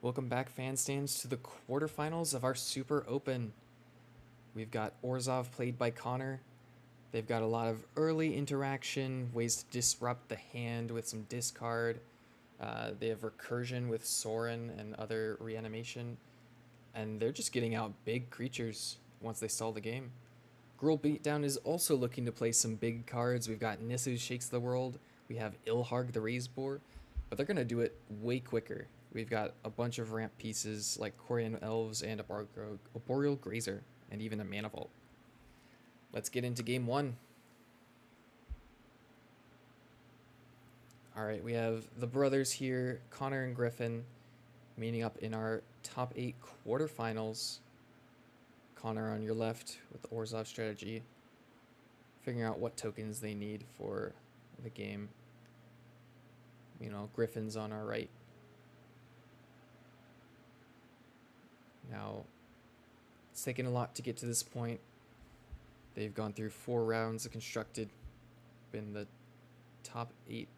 Welcome back, fan stands, to the quarterfinals of our Super Open. We've got Orzhov played by Connor. They've got a lot of early interaction, ways to disrupt the hand with some discard. They have recursion with Sorin and other reanimation. And they're just getting out big creatures once they stall the game. Gruul Beatdown is also looking to play some big cards. We've got Nissu Shakes the World. We have Ilharg the Raised Boar. But they're going to do it way quicker. We've got a bunch of ramp pieces like Corian Elves and a Boreal Grazer, and even a Mana Vault. Let's get into game one. Alright, we have the brothers here, Connor and Griffin, meeting up in our top 8 quarterfinals. Connor on your left with the Orzhov strategy, figuring out what tokens they need for the game. You know, Griffin's on our right. Now, it's taken a lot to get to this point. They've gone through 4 rounds of constructed, been the top 8,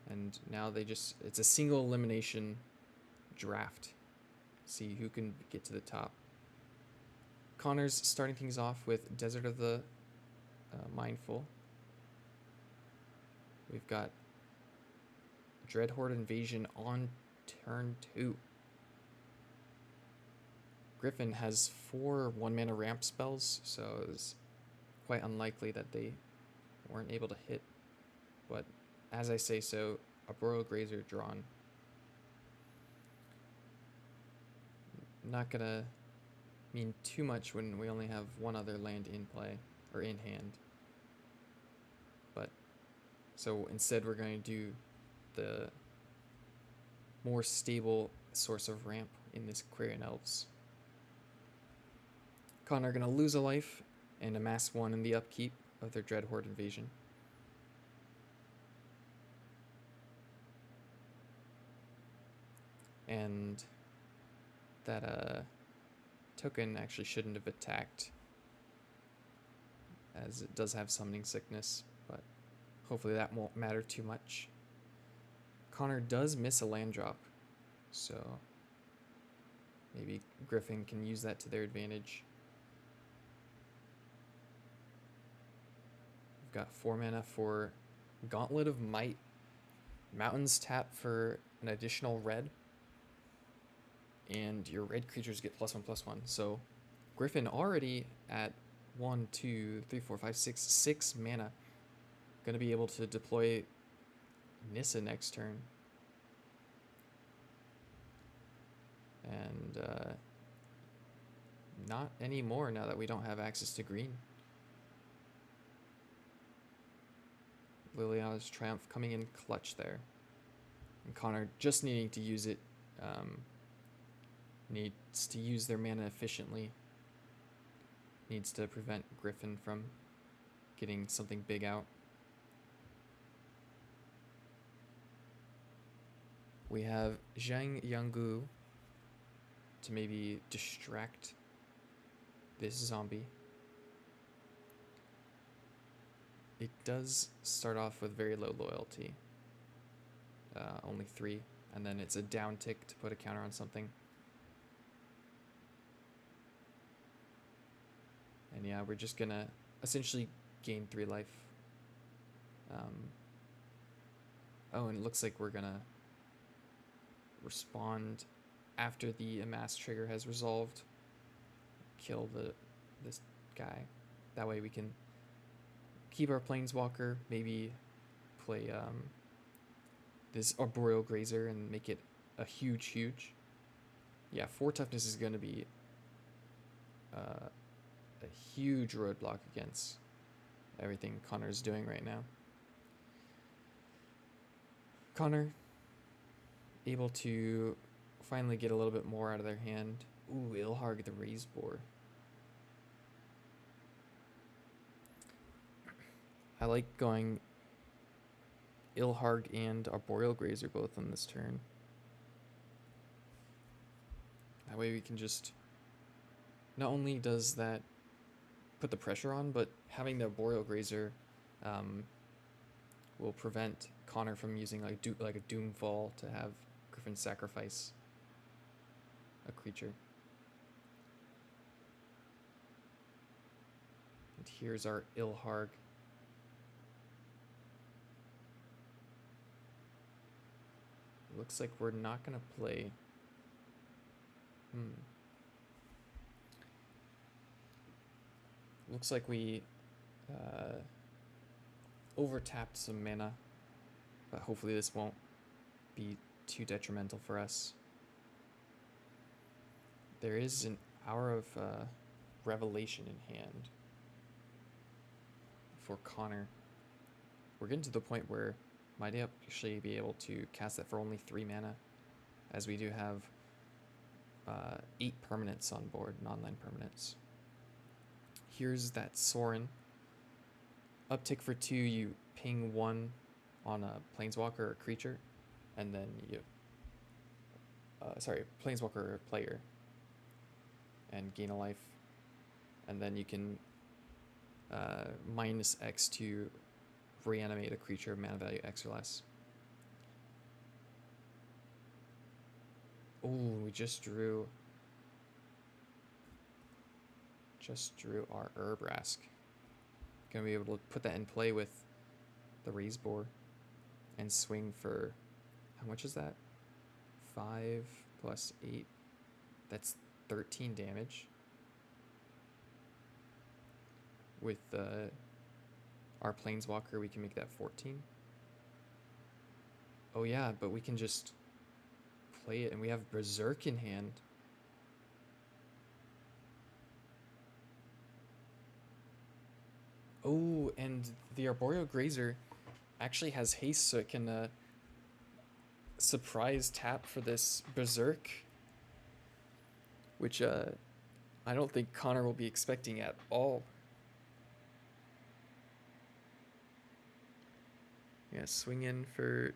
and now it's a single elimination draft. See who can get to the top. Connor's starting things off with Desert of the Mindful. We've got Dreadhorde Invasion on turn 2. Griffin has 4 1-mana ramp spells, so it's quite unlikely that they weren't able to hit. But as I say so, a Boreal Grazer drawn. Not gonna mean too much when we only have one other land in play, or in hand. But, so instead we're going to do the more stable source of ramp in this Quarian Elves. Connor going to lose a life and amass 1 in the upkeep of their Dreadhorde Invasion. And that token actually shouldn't have attacked, as it does have Summoning Sickness, but hopefully that won't matter too much. Connor does miss a land drop, so maybe Griffin can use that to their advantage. We've got 4 mana for Gauntlet of Might. Mountains tap for an additional red, and your red creatures get +1/+1. So Griffin already at 1, 2, 3, 4, 5, 6 mana. Gonna be able to deploy Nissa next turn. And not anymore now that we don't have access to green. Liliana's Triumph coming in clutch there. And Connor just needing to use it. Needs to use their mana efficiently. Needs to prevent Griffin from getting something big out. We have Zhang Yanggu to maybe distract this zombie. It does start off with very low loyalty. Only 3. And then it's a down tick to put a counter on something. And yeah, we're just gonna essentially gain 3 life. Oh, and it looks like we're gonna respond after the amass trigger has resolved. Kill this guy. That way we can keep our Planeswalker, maybe play this Arboreal Grazer and make it a huge. Yeah, 4 toughness is going to be a huge roadblock against everything Connor's doing right now. Connor able to finally get a little bit more out of their hand. Ooh, Ilharg the Raised Boar. I like going Ilharg and Arboreal Grazer both on this turn. That way we can just... Not only does that put the pressure on, but having the Arboreal Grazer will prevent Connor from using like a Doomfall to have Griffin sacrifice a creature. And here's our Ilharg. Looks like we're not gonna play. Looks like we overtapped some mana, but hopefully this won't be too detrimental for us. There is an Hour of Revelation in hand for Connor. We're getting to the point where might actually be able to cast that for only 3 mana, as we do have 8 permanents on board, non-land permanents. Here's that Sorin. Uptick for 2, you ping 1 on a planeswalker or creature, and then you planeswalker or player, and gain a life, and then you can minus X to reanimate a creature of mana value X or less. Ooh, we just drew our Urbrask. Gonna be able to put that in play with the Raise Boar and swing for, how much is that? 5 plus 8. That's 13 damage. With our Planeswalker, we can make that 14. Oh yeah, but we can just play it, and we have Berserk in hand. Oh, and the Arboreal Grazer actually has haste, so it can surprise tap for this Berserk, which I don't think Connor will be expecting at all. Yeah, swing in for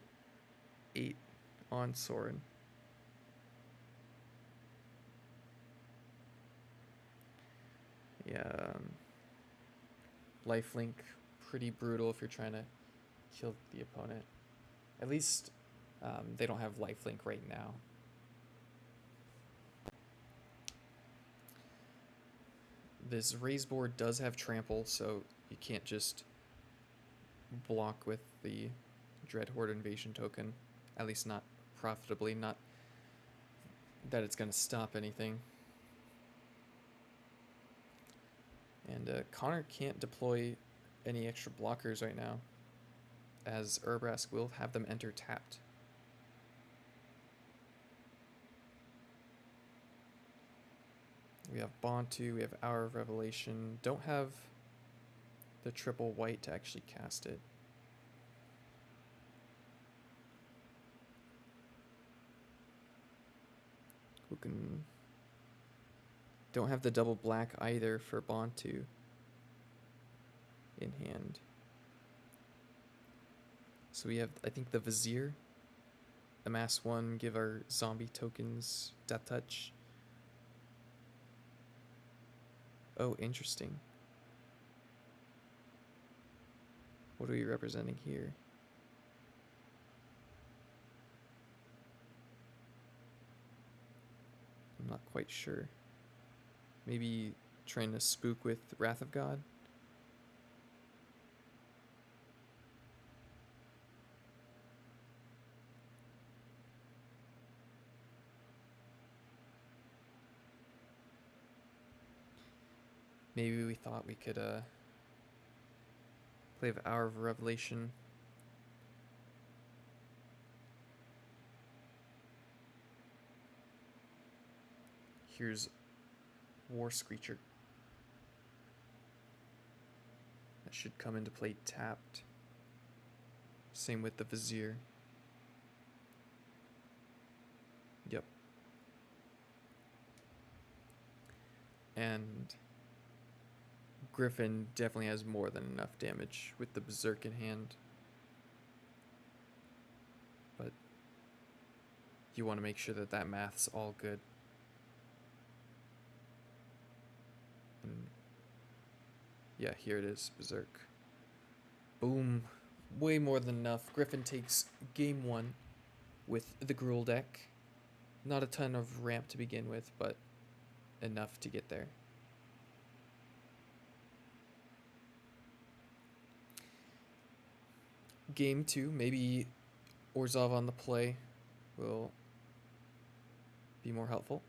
8 on Sorin. Yeah, lifelink, pretty brutal if you're trying to kill the opponent. At least they don't have lifelink right now. This Raise Board does have trample, so you can't just block with the Dreadhorde Invasion token. At least not profitably, not that it's going to stop anything. And Connor can't deploy any extra blockers right now, as Urbrask will have them enter tapped. We have Bontu, we have Hour of Revelation. Don't have the triple white to actually cast it. Who can... Don't have the double black either for Bontu in hand. So we have, I think, the Vizier. Amass 1, give our zombie tokens Death Touch. Oh, interesting. What are we representing here? I'm not quite sure. Maybe trying to spook with Wrath of God? Maybe we thought we could play the Hour of Revelation. Here's War Screecher. That should come into play tapped. Same with the Vizier. Yep. And Griffin definitely has more than enough damage with the Berserk in hand. But you want to make sure that that math's all good. And yeah, here it is, Berserk. Boom. Way more than enough. Griffin takes game 1 with the Gruul deck. Not a ton of ramp to begin with, but enough to get there. Game 2, maybe Orzhov on the play will be more helpful.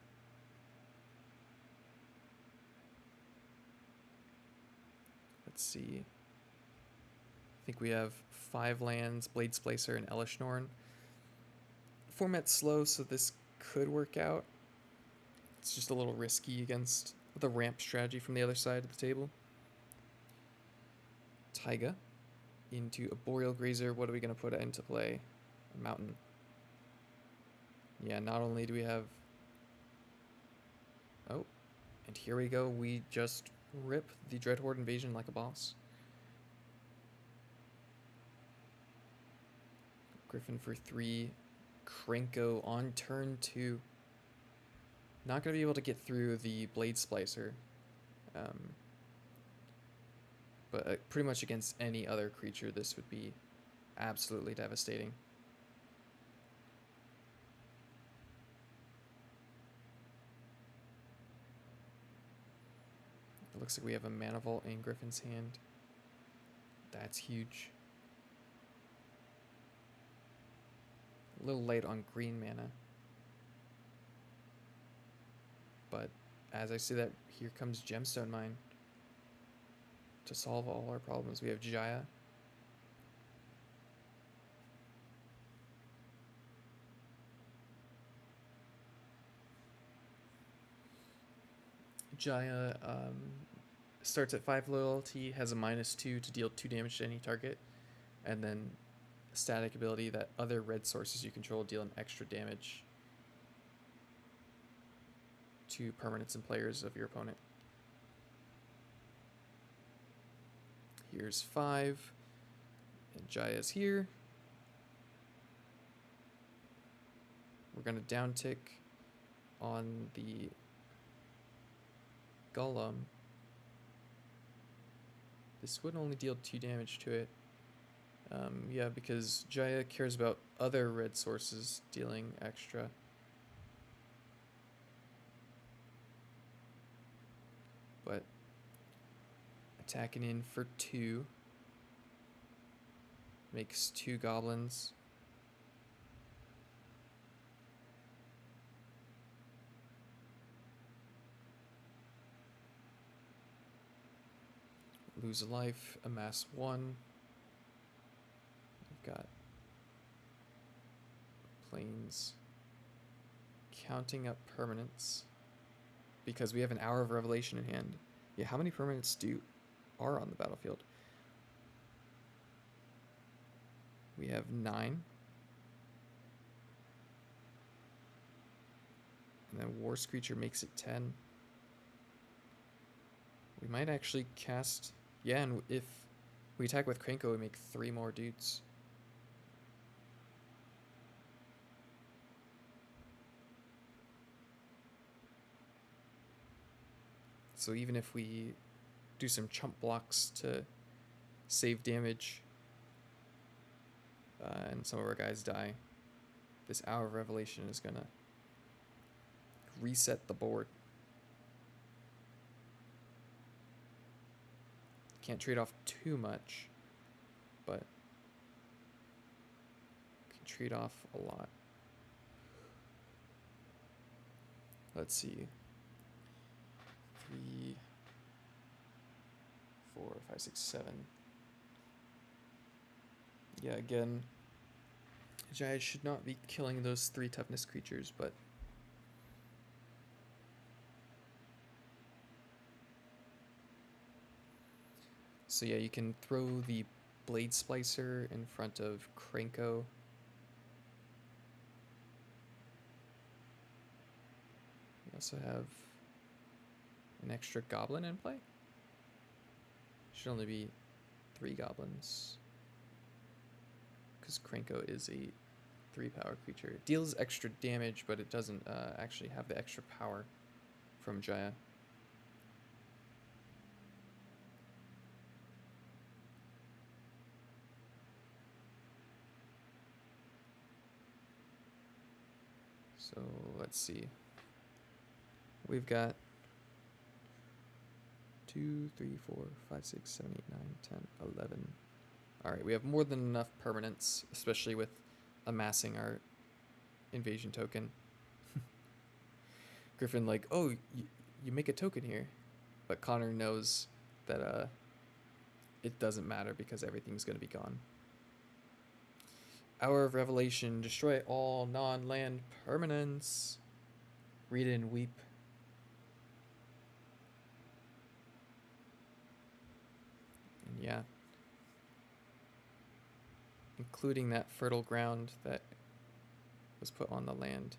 Let's see. I think we have 5 lands, Blade Splicer, and Elishnorn. Format's slow, so this could work out. It's just a little risky against the ramp strategy from the other side of the table. Taiga into a Boreal Grazer. What are we going to put into play? A Mountain. Yeah, not only do we have... Oh, and here we go. We just rip the Dreadhorde Invasion like a boss. Griffin for 3. Krenko on turn 2. Not going to be able to get through the Blade Splicer. But pretty much against any other creature, this would be absolutely devastating. It looks like we have a Mana Vault in Griffin's hand. That's huge. A little light on green mana. But as I see that, here comes Gemstone Mine to solve all our problems. We have Jaya. Jaya starts at 5 loyalty, has a -2 to deal 2 damage to any target, and then a static ability that other red sources you control deal an extra damage to permanents and players of your opponent. Here's 5, and Jaya's here. We're going to downtick on the Golem. This would only deal 2 damage to it. Yeah, because Jaya cares about other red sources dealing extra. But attacking in for 2 makes 2 goblins. Lose a life, amass 1. We've got planes counting up permanents because we have an Hour of Revelation in hand. Yeah, how many permanents are on the battlefield? We have 9. And then War Screecher makes it 10. We might actually cast... Yeah, and if we attack with Krenko, we make 3 more dudes. So even if we do some chump blocks to save damage, and some of our guys die, this Hour of Revelation is gonna reset the board. Can't trade off too much, but can trade off a lot. Let's see. 3, 4, 5, 6, 7. Yeah, again, Jaya should not be killing those 3 toughness creatures, but so yeah, you can throw the Blade Splicer in front of Krenko. We also have an extra goblin in play. Should only be 3 goblins, because Krenko is a 3-power creature. It deals extra damage, but it doesn't actually have the extra power from Jaya. So let's see. We've got 2, 3, 4, 5, 6, 7, 8, 9, 10, 11. All right, we have more than enough permanents, especially with amassing our invasion token. Griffin like, oh, you make a token here. But Connor knows that it doesn't matter because everything's going to be gone. Hour of Revelation, destroy all non-land permanents. Read it and weep. And yeah. Including that fertile ground that was put on the land.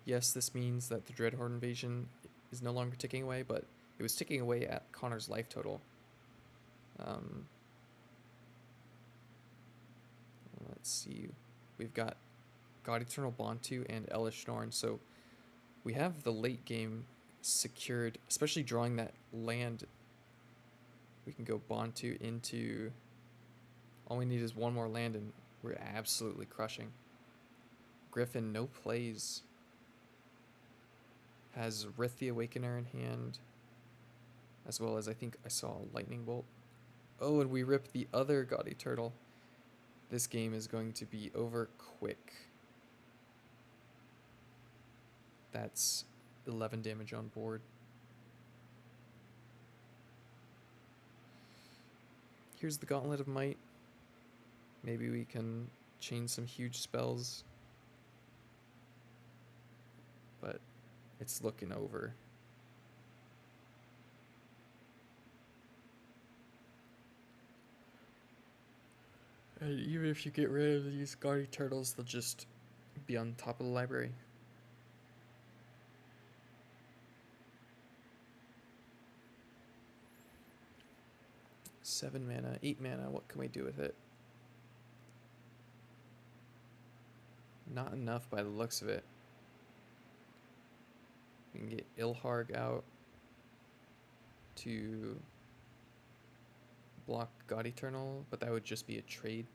Yes, this means that the Dreadhorde invasion is no longer ticking away, but it was ticking away at Connor's life total. Let's see. We've got God Eternal Bantu and Elish Norn, so we have the late game secured, especially drawing that land. We can go Bantu into... All we need is one more land and we're absolutely crushing. Griffin, no plays. Has Rith the Awakener in hand, as well as I think I saw a Lightning Bolt. Oh, and we rip the other Gaudy Turtle. This game is going to be over quick. That's 11 damage on board. Here's the Gauntlet of Might. Maybe we can chain some huge spells. But it's looking over. And even if you get rid of these Guardy Turtles, they'll just be on top of the library. Seven mana, 8 mana, what can we do with it? Not enough by the looks of it. We can get Ilharg out to block God Eternal, but that would just be a trade.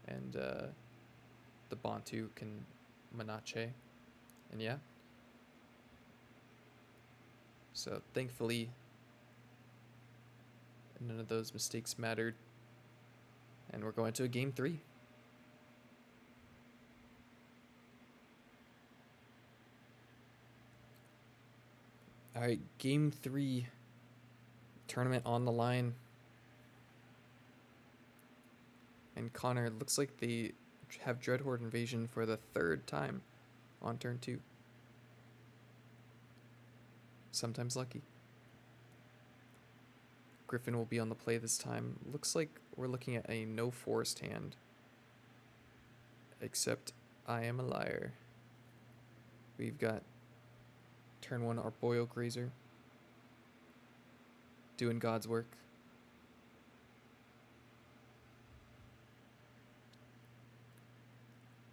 And the Bantu can Manache. And yeah. So thankfully, none of those mistakes mattered. And we're going to a game 3. All right, game 3. Tournament on the line. And Connor, looks like they have Dreadhorde Invasion for the 3rd time on turn 2. Sometimes lucky. Griffin will be on the play this time. Looks like we're looking at a no forest hand. Except I am a liar. We've got turn 1 Arboreal Grazer. Doing God's work.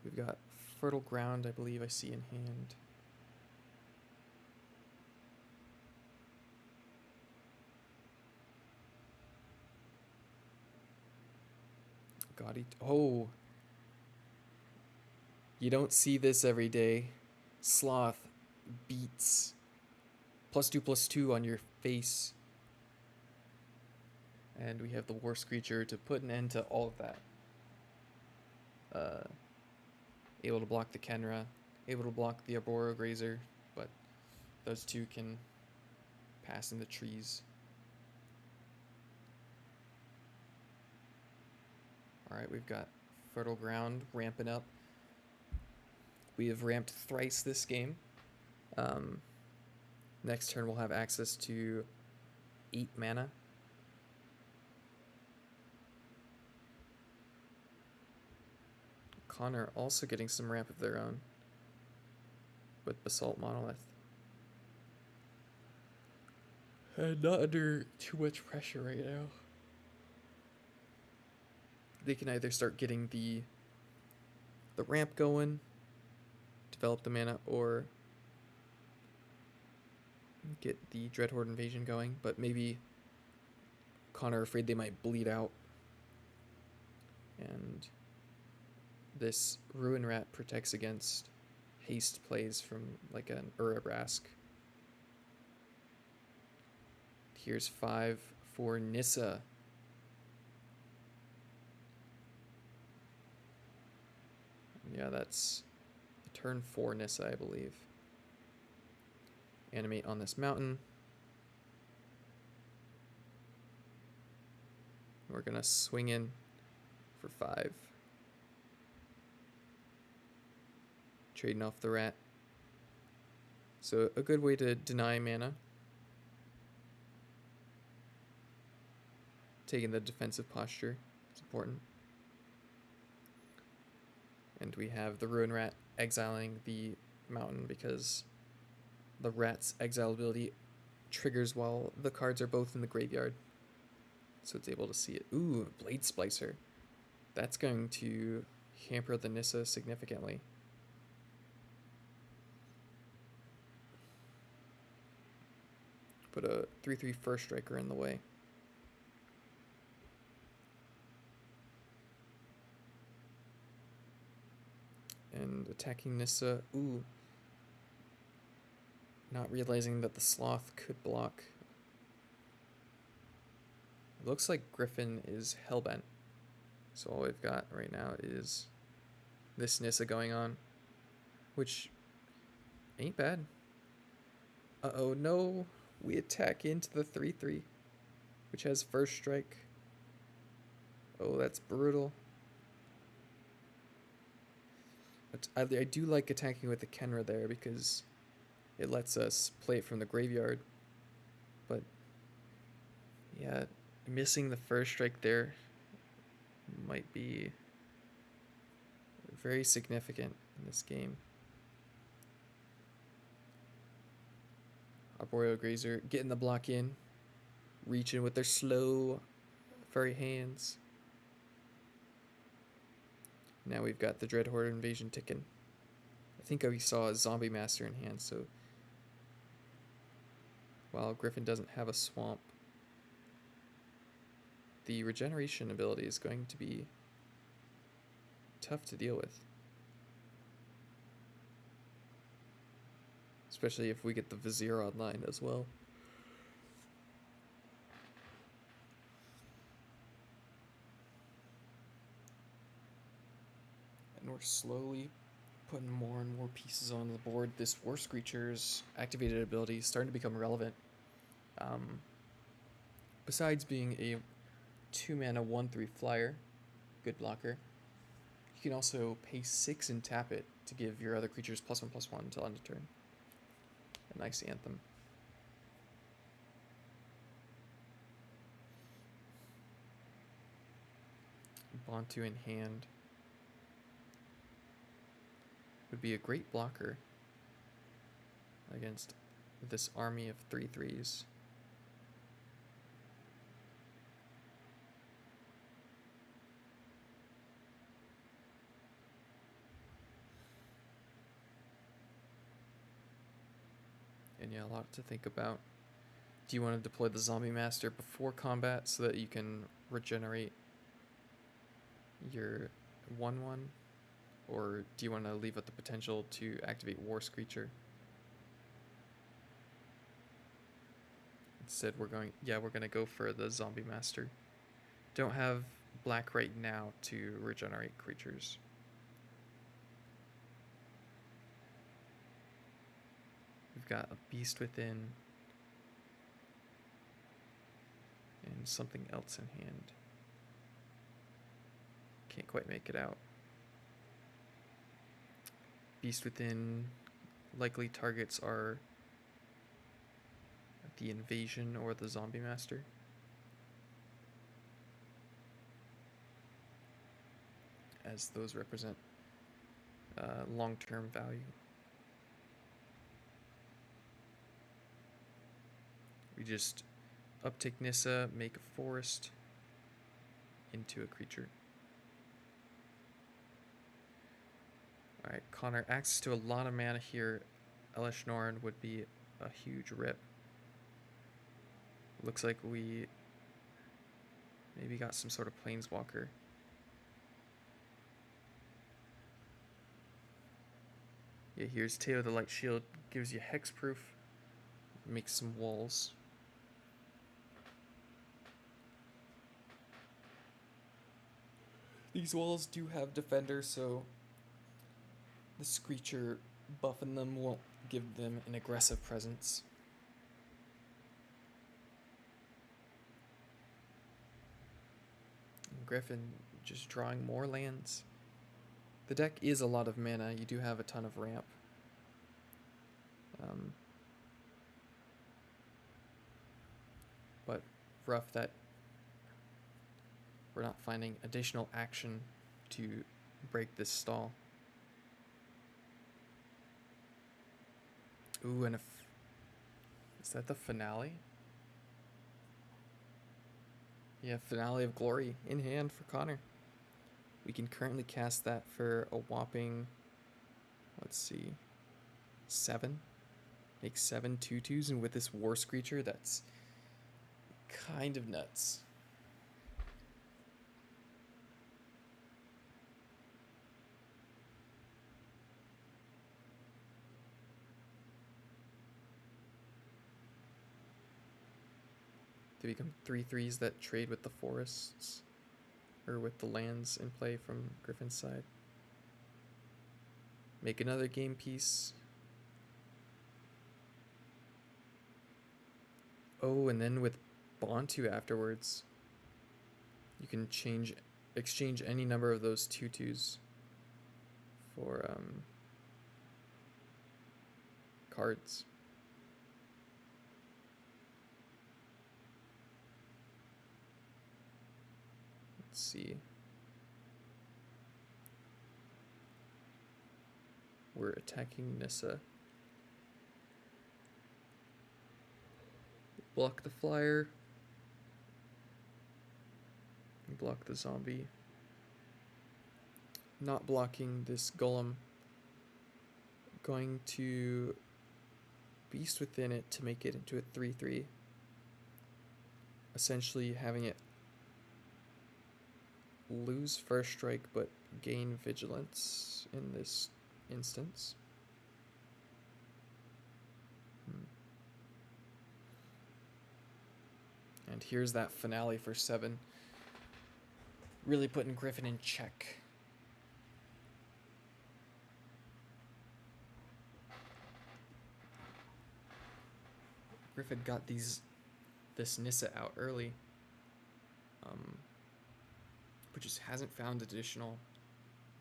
We've got Fertile Ground, I believe I see in hand. Oh! You don't see this every day. Sloth beats +2/+2 on your face. And we have the Worst Creature to put an end to all of that. Able to block the Kenra, able to block the Arboreal Grazer, but those two can pass in the trees. Alright, we've got Fertile Ground ramping up. We have ramped thrice this game. Next turn we'll have access to 8 mana. Connor also getting some ramp of their own with Basalt Monolith. And not under too much pressure right now. They can either start getting the ramp going, develop the mana, or get the Dreadhorde Invasion going, but maybe Connor afraid they might bleed out. And this Ruin Rat protects against haste plays from like an Urabrask. Here's 5 for Nissa. Yeah, that's turn 4 Nissa, I believe. Animate on this mountain. We're gonna swing in for 5. Trading off the rat. So a good way to deny mana. Taking the defensive posture is important. And we have the Ruin Rat exiling the mountain because the rat's exile ability triggers while the cards are both in the graveyard. So it's able to see it. Ooh, Blade Splicer. That's going to hamper the Nissa significantly. Put a 3/3 first striker in the way. And attacking Nissa. Ooh. Not realizing that the Sloth could block. It looks like Griffin is hellbent. So all we've got right now is this Nissa going on, which ain't bad. Uh-oh, no. We attack into the 3/3, which has first strike. Oh, that's brutal. I do like attacking with the Kenra there because it lets us play it from the graveyard. But yeah, missing the first strike there might be very significant in this game. Arboreal Grazer getting the block in, reaching with their slow, furry hands. Now we've got the Dreadhorde Invasion ticking. I think we saw a Zombie Master in hand, so while Griffin doesn't have a swamp, the regeneration ability is going to be tough to deal with. Especially if we get the Vizier online as well. And we're slowly putting more and more pieces on the board. This War Screecher's activated ability is starting to become relevant. Besides being a 2-mana 1/3 flyer, good blocker, you can also pay 6 and tap it to give your other creatures +1/+1 until end of turn. A nice anthem. Bontu in hand would be a great blocker against this army of 3/3s. And yeah, a lot to think about. Do you want to deploy the Zombie Master before combat so that you can regenerate your 1/1? Or do you want to leave out the potential to activate War Screecher? Instead, we're going to go for the Zombie Master. Don't have black right now to regenerate creatures. We've got a Beast Within and something else in hand. Can't quite make it out. Beast Within likely targets are the Invasion or the Zombie Master. As those represent long-term value. We just uptick Nissa, make a forest into a creature. Alright, Connor, access to a lot of mana here. Elesh Norn would be a huge rip. Looks like we maybe got some sort of Planeswalker. Yeah, Okay, here's Teo the Light Shield. Gives you hexproof. Makes some walls. These walls do have defenders, so the Screecher buffing them won't give them an aggressive presence. Griffin just drawing more lands. The deck is a lot of mana. You do have a ton of ramp. But rough that we're not finding additional action to break this stall. Ooh, and is that the finale? Yeah, Finale of Glory in hand for Connor. We can currently cast that for a whopping, let's see, 7. Make 7 2/2s, and with this War Screecher, that's kind of nuts. They become 3/3s that trade with the forests, or with the lands in play from Griffin's side. Make another game piece. Oh, and then with Bontu afterwards, you can exchange any number of those 2/2s for cards. Let's see. We're attacking Nissa. Block the flyer. Block the zombie. Not blocking this golem. Going to Beast Within it to make it into a 3/3. Essentially having it lose first strike but gain vigilance in this instance. And here's that finale for 7. Really putting Griffin in check. Griffin got this Nissa out early, but just hasn't found additional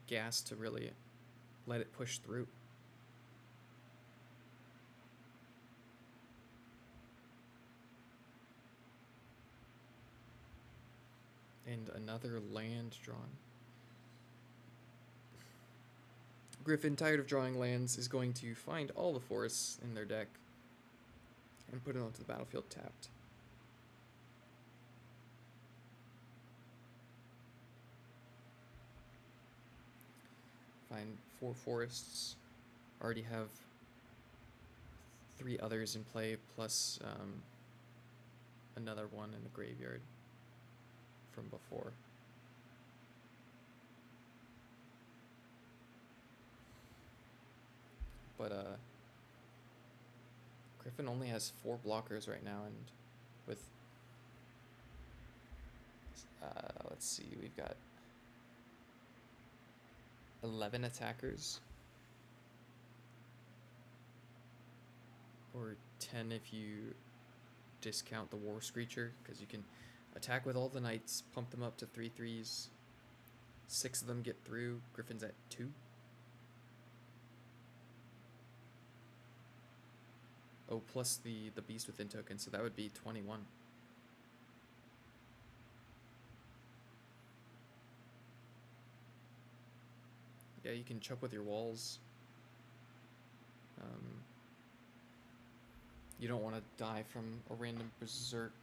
gas to really let it push through. And another land drawn. Griffin, tired of drawing lands, is going to find all the forests in their deck and put it onto the battlefield tapped. Find 4 forests. Already have 3 others in play, plus another one in the graveyard from before. But Griffin only has 4 blockers right now, and with let's see, we've got 11 attackers, or 10 if you discount the War Screecher, because you can attack with all the knights, pump them up to 3/3s. 6 of them get through. Griffin's at 2. Oh, plus the Beast Within token, so that would be 21. Yeah, you can chop with your walls. You don't want to die from a random berserk.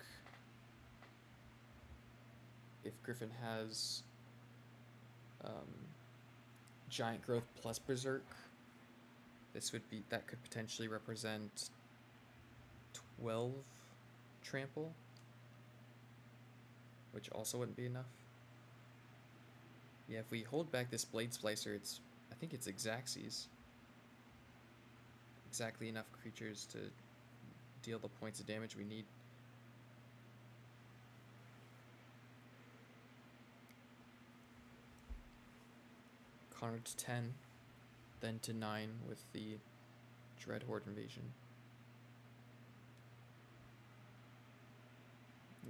If Griffin has giant growth plus berserk, that could potentially represent 12 trample, which also wouldn't be enough. Yeah, if we hold back this Blade Splicer, I think it's Xaxes. exactly enough creatures to deal the points of damage we need. Connor to 10, then to 9 with the Dread Horde invasion.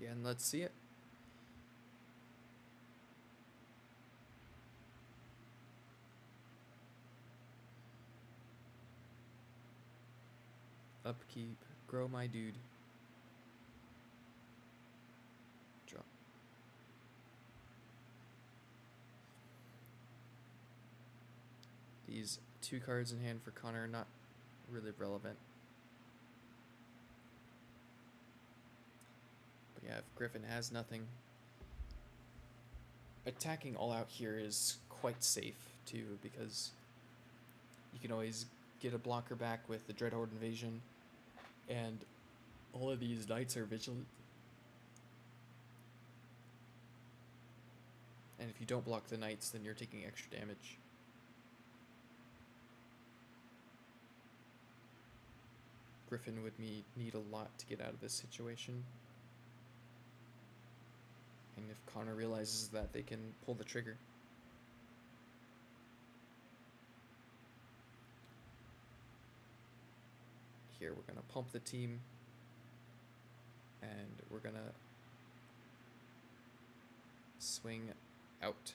Yeah, and let's see it. Upkeep, grow my dude. Drop. These 2 cards in hand for Connor are not really relevant. But yeah, if Griffin has nothing, attacking all out here is quite safe too, because you can always get a blocker back with the Dread Horde invasion, and all of these knights are vigilant. And if you don't block the knights, then you're taking extra damage. Griffin would need a lot to get out of this situation. And if Connor realizes that, they can pull the trigger. Here, we're going to pump the team. And we're going to swing out.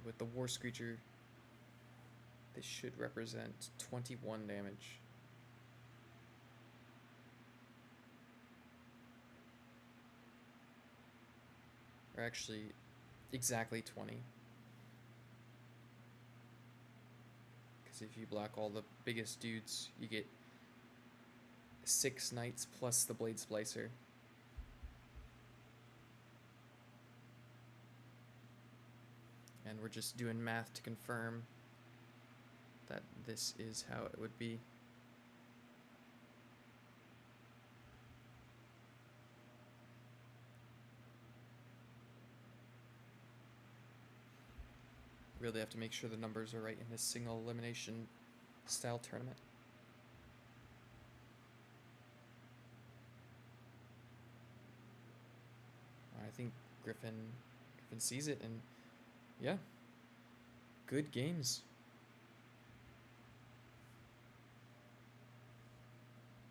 With the War Screecher, this should represent 21 damage. Or actually, exactly 20. Because if you block all the biggest dudes, you get 6 knights plus the Blade Splicer. And we're just doing math to confirm that this is how it would be. Really have to make sure the numbers are right in this single elimination style tournament. I think Griffin sees it, and yeah, good games.